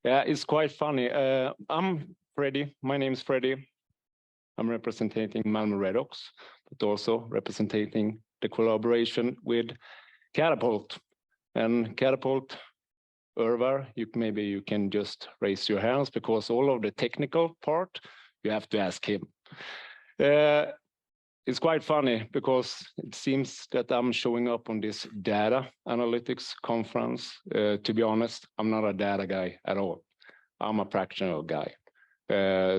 Yeah, it's quite funny. I'm Freddie. My name is Freddie. I'm representing Malmö Redhawks, but also representing the collaboration with Catapult. And Catapult, Irvar, maybe you can just raise your hands because all of the technical part, you have to ask him. It's quite funny because it seems that I'm showing up on this data analytics conference. To be honest, I'm not a data guy at all. I'm a practical guy.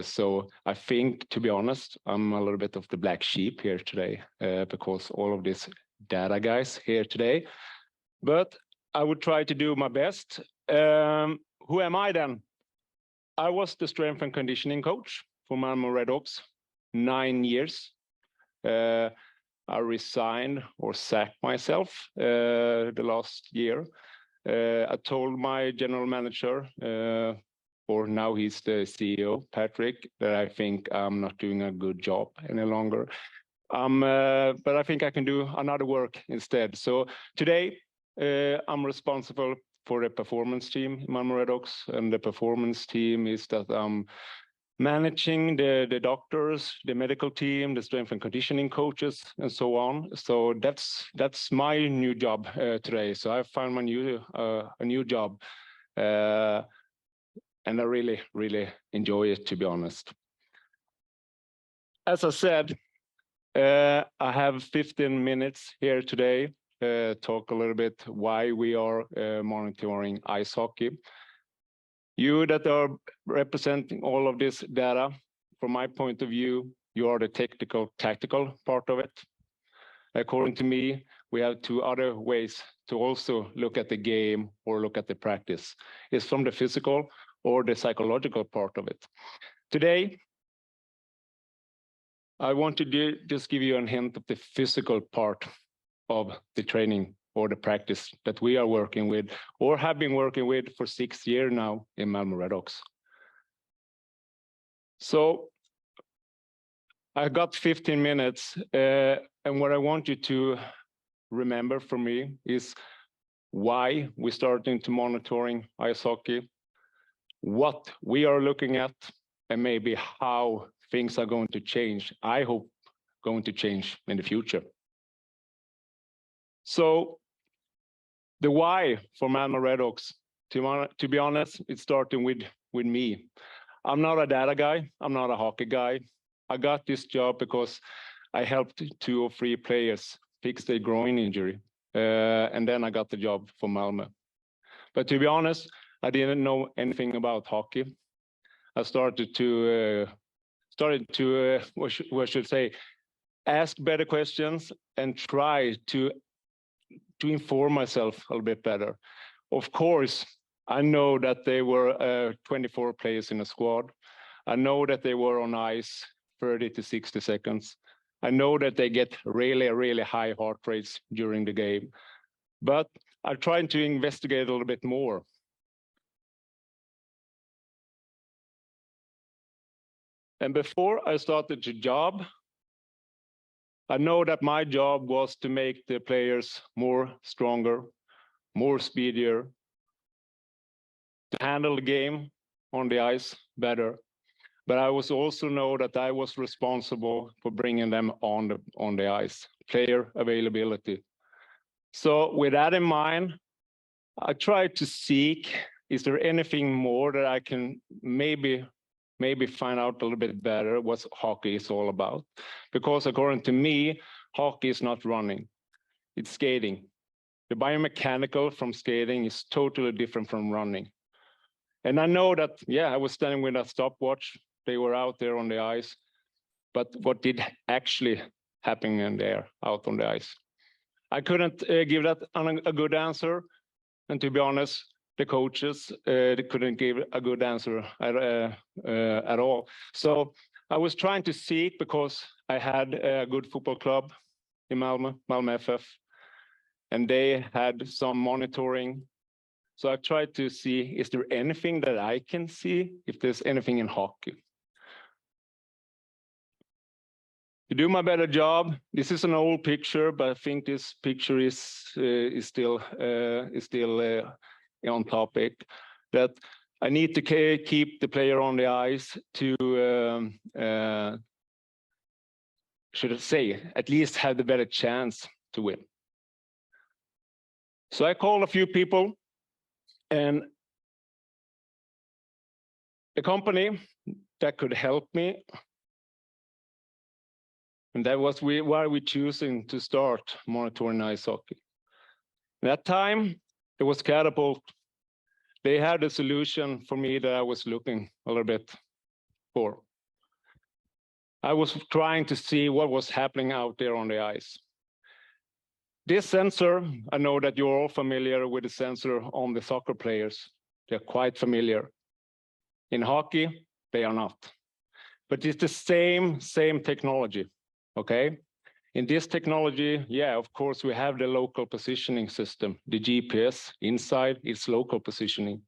So I think, to be honest, I'm a little bit of the black sheep here today because all of these data guys here today. But I would try to do my best. Who am I then? I was the strength and conditioning coach for Malmö Redhawks, 9 years. I resigned or sacked myself the last year. I told my general manager, or now he's the CEO, Patrick, that I think I'm not doing a good job any longer. But I think I can do another work instead. So today, I'm responsible for the performance team in Malmö Redhawks, and the performance team is that I'm managing the doctors, the medical team, the strength and conditioning coaches, and so on. So that's my new job today. So I found my a new job, and I really enjoy it, to be honest. As I said, I have 15 minutes here today. Talk a little bit why we are monitoring ice hockey. You that are representing all of this data, from my point of view, you are the technical, tactical part of it. According to me, we have two other ways to also look at the game or look at the practice. It's from the physical or the psychological part of it. Today, I want to just give you a hint of the physical part of the training or the practice that we are working with or have been working with for 6 years now in Malmö Redhawks. So I got 15 minutes, and what I want you to remember from me is why we started to monitoring ice hockey, what we are looking at, and maybe how things are going to change. I hope going to change in the future. So the why for Malmö Redhawks, to be honest, it's starting with me. I'm not a data guy. I'm not a hockey guy. I got this job because I helped 2 or 3 players fix their groin injury. And then I got the job for Malmö. But to be honest, I didn't know anything about hockey. I started to what should I say, ask better questions and try to inform myself a little bit better. Of course, I know that they were 24 players in a squad. I know that they were on ice 30 to 60 seconds. I know that they get really high heart rates during the game. But I'm trying to investigate a little bit more. And before I started the job, I know that my job was to make the players more stronger, more speedier, to handle the game on the ice better. But I was also know that I was responsible for bringing them on the ice, player availability. So with that in mind, I tried to seek, is there anything more that I can maybe find out a little bit better what hockey is all about? Because according to me, hockey is not running, it's skating. The biomechanical from skating is totally different from running. And I know that, yeah, I was standing with a stopwatch, they were out there on the ice, but what did actually happen in there, out on the ice? I couldn't give that a good answer, and to be honest, the coaches they couldn't give a good answer at all. So I was trying to seek, because I had a good football club in Malmö, Malmö FF, and they had some monitoring. So I tried to see, is there anything that I can see, if there's anything in hockey? To do my better job, this is an old picture, but I think this picture is still on topic. That I need to keep the player on the ice to, should I say, at least have the better chance to win. So I called a few people, and a company that could help me, and that was why we choosing to start monitoring ice hockey. At that time, it was Catapult. They had a solution for me that I was looking a little bit for. I was trying to see what was happening out there on the ice. This sensor, I know that you're all familiar with the sensor on the soccer players. They're quite familiar. In hockey, they are not. But it's the same technology, okay? In this technology, yeah, of course, we have the local positioning system, the GPS. Inside, it's local positioning.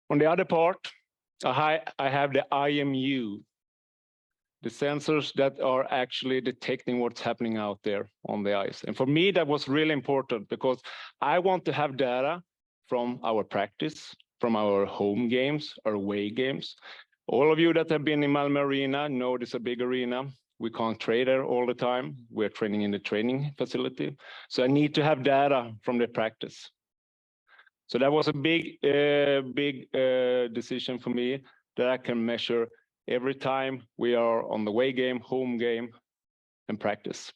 On the other part, I have the IMU, the sensors that are actually detecting what's happening out there on the ice. And for me, that was really important because I want to have data from our practice, from our home games, our away games. All of you that have been in Malmö Arena know it's a big arena. We can't train there all the time. We're training in the training facility. So I need to have data from the practice. So that was a big decision for me that I can measure every time we are on the away game, home game, and practice.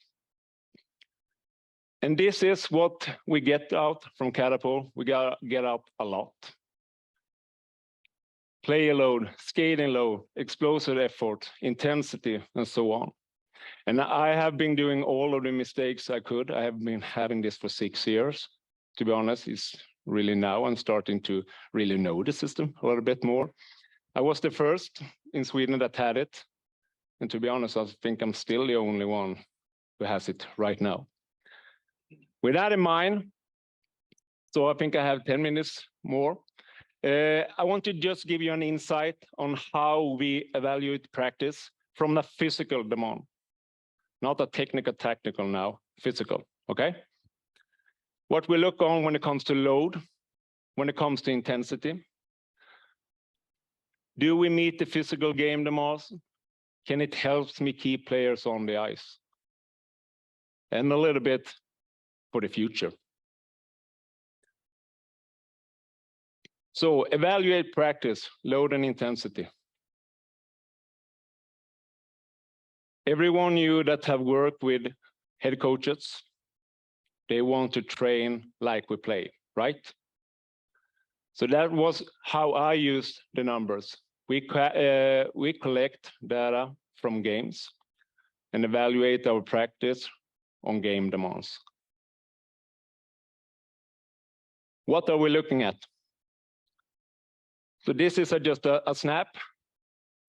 And this is what we get out from Catapult. We get out a lot. Player load, skating load, explosive effort, intensity, and so on. And I have been doing all of the mistakes I could. I have been having this for 6 years. To be honest, it's really now I'm starting to really know the system a little bit more. I was the first in Sweden that had it. And to be honest, I think I'm still the only one who has it right now. With that in mind, so I think I have 10 minutes more. I want to just give you an insight on how we evaluate practice from a physical demand. Not a technical, tactical now, physical, okay? What we look on when it comes to load, when it comes to intensity. Do we meet the physical game demands? Can it help me keep players on the ice? And a little bit for the future. So evaluate practice, load and intensity. Everyone you that have worked with head coaches, they want to train like we play, right? So that was how I used the numbers. We collect data from games and evaluate our practice on game demands. What are we looking at? So this is just a snap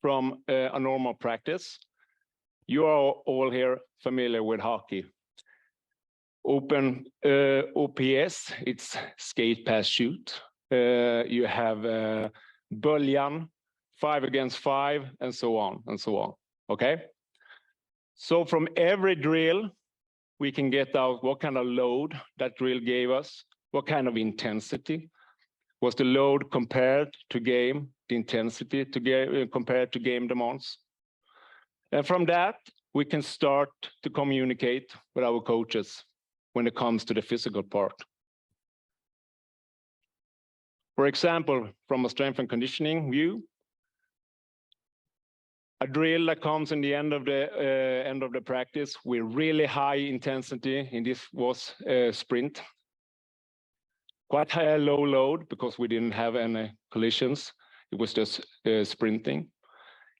from a normal practice. You are all here familiar with hockey. Open OPS, it's skate, pass, shoot. You have böljan, 5 against 5, and so on, okay? So from every drill, we can get out what kind of load that drill gave us, what kind of intensity. Was the load compared to game, the intensity compared to game demands? And from that, we can start to communicate with our coaches when it comes to the physical part. For example, from a strength and conditioning view, a drill that comes in the end of the practice with really high intensity, and this was a sprint. Quite high, low load because we didn't have any collisions. It was just sprinting.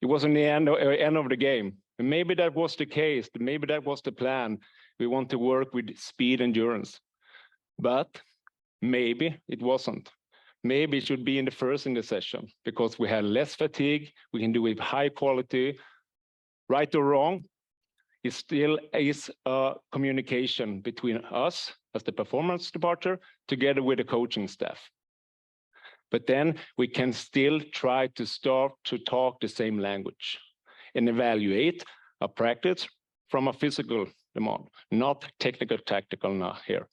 It was in the end of the game. And maybe that was the case. Maybe that was the plan. We want to work with speed endurance. But maybe it wasn't. Maybe it should be in the first in the session because we had less fatigue. We can do it with high quality. Right or wrong, it still is a communication between us as the performance department together with the coaching staff. But then we can still try to start to talk the same language and evaluate a practice from a physical demand, not technical, tactical now here.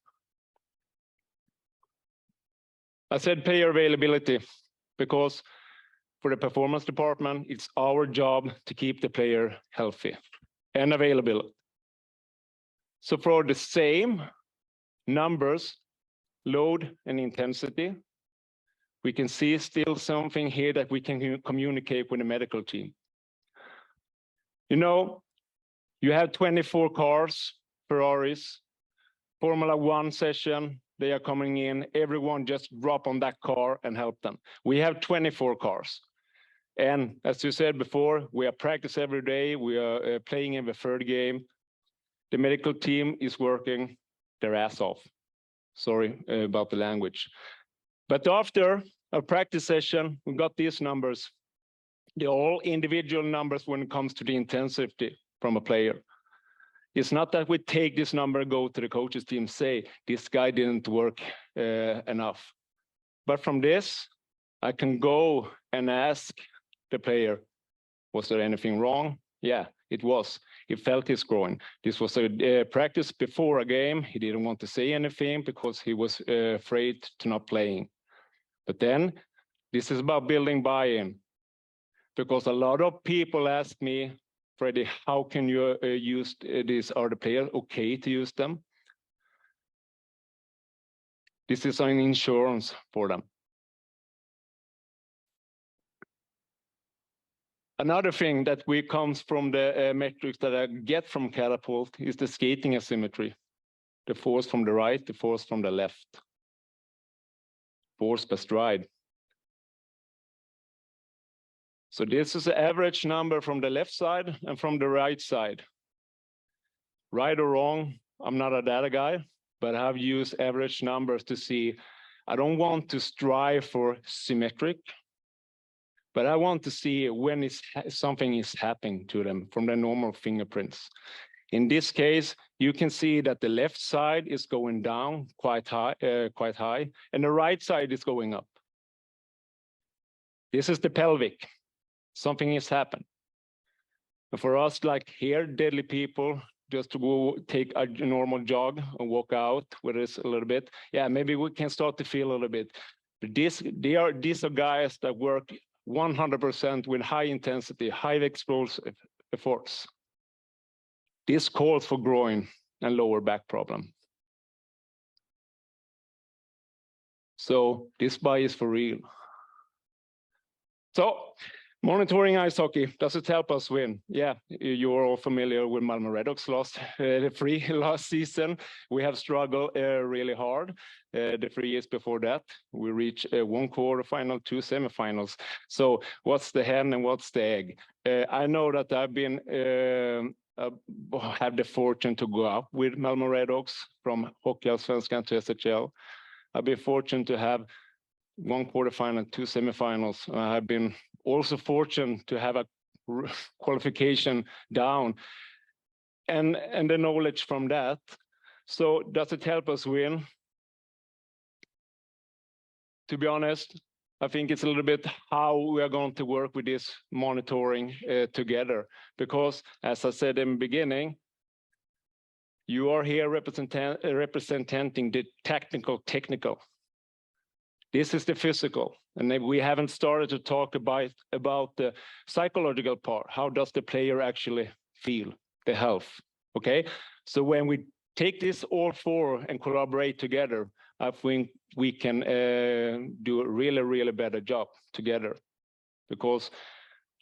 I said player availability. because for the performance department, it's our job to keep the player healthy and available. So for the same numbers, load and intensity, we can see still something here that we can communicate with the medical team. You know, you have 24 cars, Ferraris, Formula One session, they are coming in, everyone just drop on that car and help them. We have 24 cars. And as you said before, we are practice every day, we are playing in the third game. The medical team is working their ass off. Sorry about the language. But after a practice session, we got these numbers. They're all individual numbers when it comes to the intensity from a player. It's not that we take this number and go to the coaches team, say, this guy didn't work enough. But from this, I can go and ask the player, was there anything wrong? Yeah, it was. He felt his groin. This was a practice before a game. He didn't want to say anything because he was afraid to not playing. But then this is about building buy-in, because a lot of people ask me, Freddie, how can you use this? Are the players okay to use them? This is an insurance for them. Another thing that comes from the metrics that I get from Catapult is the skating asymmetry. The force from the right, the force from the left. Force per stride. So this is the average number from the left side and from the right side. Right or wrong, I'm not a data guy, but I've used average numbers to see. I don't want to strive for symmetric, but I want to see when something is happening to them from the normal fingerprints. In this case, you can see that the left side is going down quite high, and the right side is going up. This is the pelvic. Something has happened. And for us, like here, deadly people, just to go take a normal jog and walk out with us a little bit, yeah, maybe we can start to feel a little bit. But these are guys that work 100% with high intensity, high explosive efforts. This calls for groin and lower back problem. So this buy is for real. So monitoring ice hockey, does it help us win? Yeah, you're all familiar with Malmö Redhawks last season. We have struggled really hard. The 3 years before that, we reached 1 quarterfinal, 2 semifinals. So what's the hen and what's the egg? I know that I've been had the fortune to go up with Malmö Redhawks from Hockeyallsvenskan to SHL. I've been fortunate to have 1 quarterfinal, 2 semifinals. I've been also fortunate to have a qualification down and the knowledge from that. So does it help us win? To be honest, I think it's a little bit how we are going to work with this monitoring together. Because as I said in the beginning, you are here representing the technical. This is the physical, and we haven't started to talk about the psychological part. How does the player actually feel, the health, okay? So when we take this all 4 and collaborate together, I think we can do a really better job together. Because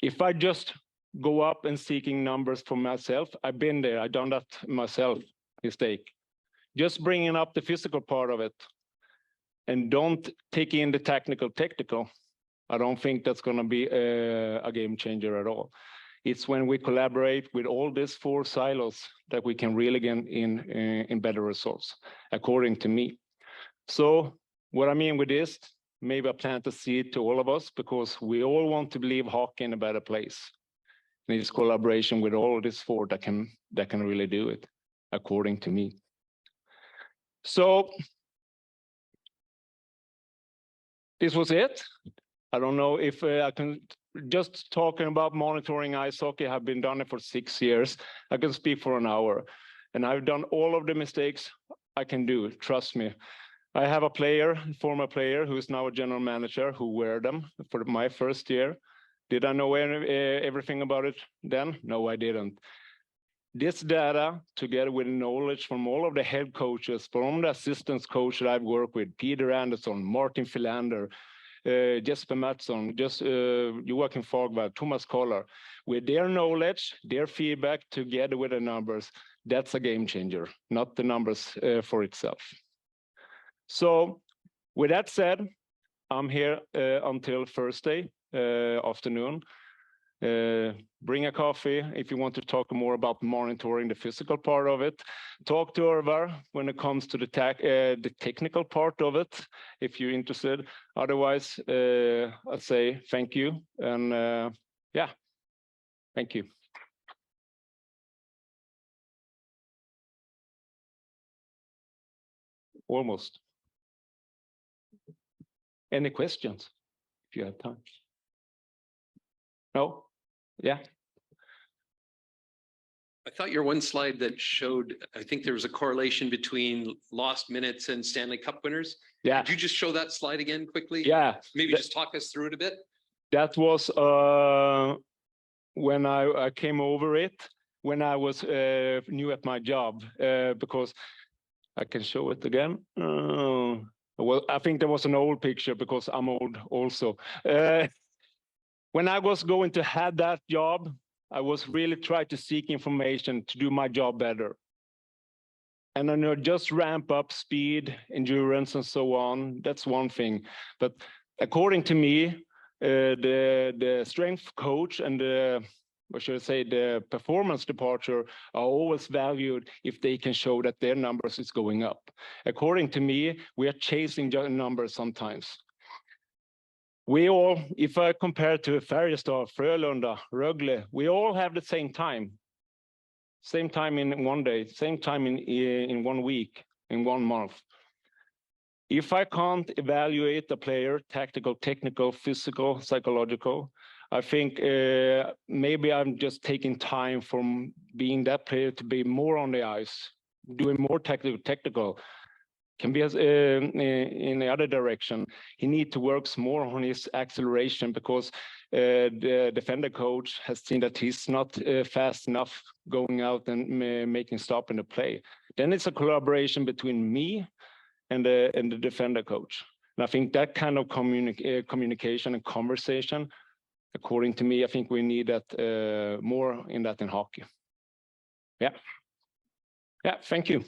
if I just go up and seeking numbers for myself, I've been there, I've done that myself, mistake. Just bringing up the physical part of it, and don't take in the technical. I don't think that's going to be a game changer at all. It's when we collaborate with all these 4 silos that we can really get in better results, according to me. So what I mean with this, maybe I plan to see it to all of us, because we all want to leave hockey in a better place. And it's collaboration with all of these 4 that can really do it, according to me. So this was it. I don't know if I can just talking about monitoring ice hockey. I've been done it for 6 years. I can speak for an hour, and I've done all of the mistakes I can do. Trust me. I have a player, former player, who is now a general manager, who wear them for my first year. Did I know everything about it then? No, I didn't. This data, together with knowledge from all of the head coaches, from the assistants coach that I've worked with, Peter Anderson, Martin Philander, Jesper Mattsson, Joakim Fagberg, Thomas Kollar, with their knowledge, their feedback, together with the numbers, that's a game changer, not the numbers for itself. So with that said, I'm here until Thursday afternoon. Bring a coffee if you want to talk more about monitoring the physical part of it. Talk to Örvar when it comes to the technical part of it, if you're interested. Otherwise, I'd say thank you. And yeah, thank you. Almost. Any questions, if you have time? No? Yeah. I thought your one slide that showed, I think there was a correlation between lost minutes and Stanley Cup winners. Yeah. Could you just show that slide again quickly? Yeah. Maybe just talk us through it a bit. That was when I came over it, when I was new at my job, because I can show it again. Well, I think there was an old picture because I'm old also. When I was going to have that job, I was really trying to seek information to do my job better. And then just ramp up speed, endurance, and so on. That's one thing. But according to me, the strength coach and the, what should I say, the performance departure are always valued if they can show that their numbers is going up. According to me, we are chasing numbers sometimes. We all, if I compare to Färjestad, Frölunda, Rögle, we all have the same time. Same time in one day, same time in 1 week, in 1 month. If I can't evaluate the player, tactical, technical, physical, psychological, I think maybe I'm just taking time from being that player to be more on the ice, doing more technical. Can be in the other direction. He needs to work more on his acceleration because the defender coach has seen that he's not fast enough going out and making stop in the play. Then it's a collaboration between me and the defender coach. And I think that kind of communication and conversation, according to me, I think we need that more in that in hockey. Yeah. Yeah, thank you.